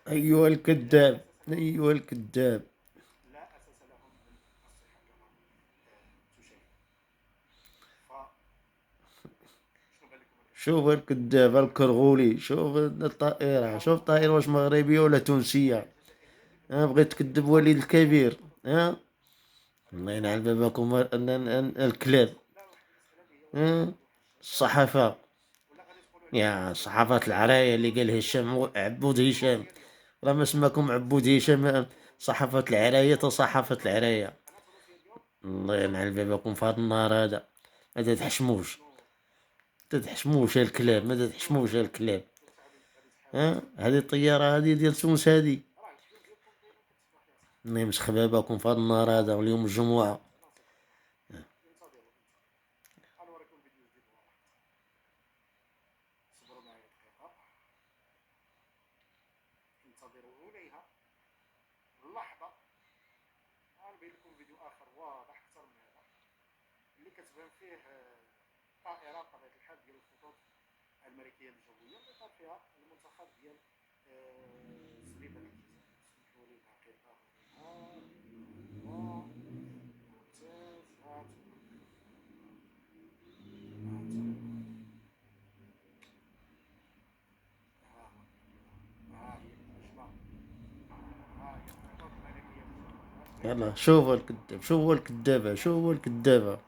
أيها الكذاب، أيها الكذاب. شوف الكذاب الكرغولي، شوف الطائرة، شوف الطائرة واش مغربية ولا تونسية. ها بغيت تكذب وليد الكبير. ها الله ينعل باباكم الكلاب. ها الصحافة، يا صحافة العراية اللي قال هشام عبود هشام، راه ما سماكم عبود هشام. صحافة العراية صحافة العراية. الله ينعل باباكم في هذا النهار هذا. ما تتحشموش، تتحشموش يا الكلاب، ما تتحشموش يا الكلاب. ها هذه الطيارة هذه ديال تونس هذه. الله يمسخ باباكم في هذا النهار هذا واليوم الجمعة. يلا شوفوا الكذاب، شوفوا الكذابة، شوفوا الكذابة.